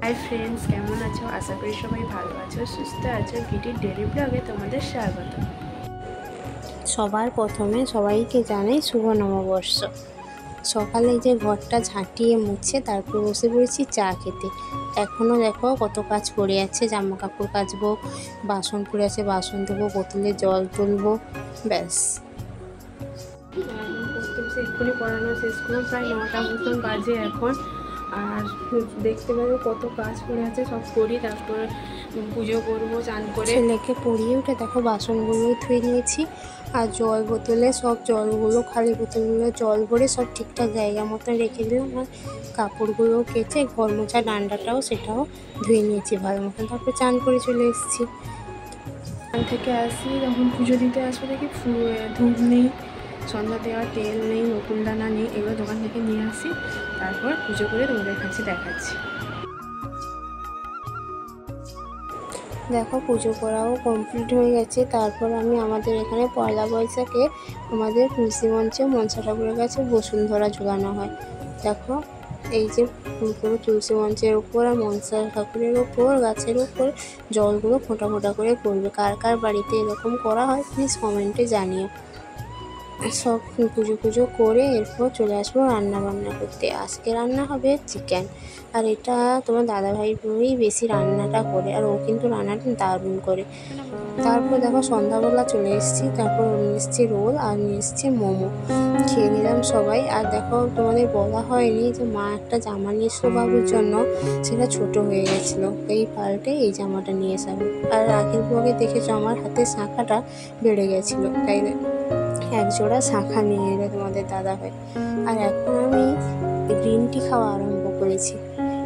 Hi friends, কেমন আছো? আশা করি সবাই ভালো আছো, সুস্থ আছো। গিটির ডেলি ব্লগে তোমাদের স্বাগত। সবার প্রথমে সবাইকে জানাই শুভ নববর্ষ। সকালে যে ঘরটা ঝাঁটিয়ে মুছে তারপর বসে পড়েছি চা খেতে। এখনও দেখো কত কাজ পড়ে আছে, জামা কাপড় কাচবো, বাসন পড়ে আছে, বাসন ধোবো, বোতলে জল তুলবো, ব্যাস। বসতে বসে এক্ষুনি পড়ানো শেষ করলাম, প্রায় 9টা মতন বাজে এখন। আর দেখতে পাবো কত কাজ পড়ে আছে, সব করি, তারপর পুজো করবো চান করে। ছেলেকে পড়িয়ে উঠে দেখো বাসনগুলো ধুয়ে নিয়েছি, আর জল বোতলে সব জলগুলো, খালি বোতলগুলো জল ভরে সব ঠিকঠাক জায়গা মতো রেখে দিলাম। আর কাপড়গুলো কেচে ঘর মোছা ডান্ডাটাও সেটাও ধুয়ে নিয়েছি ভালো মতন। তারপর চান করে চলে এসেছি। চান থেকে আসি, যখন পুজো দিতে আসবো দেখি ধূপ নেই, সন্ধ্যা দেওয়ার তেল নেই, নকুলদানা নেই, এগুলো দোকান থেকে নিয়ে আসি, তারপর পুজো করে তোমাদের কাছে দেখাচ্ছি। দেখো পুজো করাও কমপ্লিট হয়ে গেছে। তারপর আমি আমাদের এখানে পয়লা বৈশাখে আমাদের তুলসী মঞ্চে মনসা ঠাকুরের কাছে বসুন্ধরা ঝুলানো হয়। দেখো এই যে পুরো তুলসী মঞ্চের উপর আর মনসা ঠাকুরের ওপর গাছের উপর জলগুলো ফোঁটা ফোঁটা করে পড়বে। কার কার বাড়িতে এরকম করা হয় প্লিজ কমেন্টে জানিও। সব পুজো করে এরপর চলে আসবো রান্না বান্না করতে। আজকে রান্না হবে চিকেন, আর এটা তোমার দাদাভাই বেশি রান্নাটা করে, আর ও কিন্তু রান্নাটা দারুণ করে। তারপর দেখো সন্ধ্যাবেলা চলে এসেছি, তারপর নিয়ে এসেছি রোল আর নিয়ে এসেছি মোমো, খেয়ে নিলাম সবাই। আর দেখো তোমাদের বলা হয়নি যে মা একটা জামা নিয়ে এসলো বাবুর জন্য, সেটা ছোট হয়ে গেছিলো, এই পাল্টে এই জামাটা নিয়ে এসাবো। আর আগের ব্লগে দেখেছো আমার হাতের শাঁখাটা বেড়ে গেছিলো, তাই এক জোড়া শাঁখা নিয়ে এলো তোমাদের দাদাভাই। আর এখন আমি গ্রিন টি খাওয়া আরম্ভ করেছি।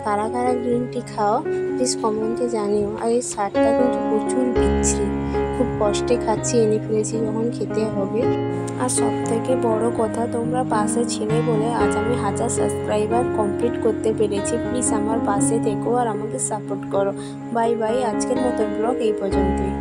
কারা কারা গ্রিন টি খাও প্লিজ কমেন্টে জানিও। আর এই স্বাদটা কিন্তু প্রচুর বিচ্ছিরি, খুব কষ্টে খাচ্ছি, এনে ফেলেছি যখন খেতে হবে। আর সব থেকে বড় কথা, তোমরা পাশে ছিলে বলে আজ আমি 1000 সাবস্ক্রাইবার কমপ্লিট করতে পেরেছি। প্লিজ আমার পাশে থেকো আর আমাকে সাপোর্ট করো। বাই বাই, আজকের মতো ব্লগ এই পর্যন্তই।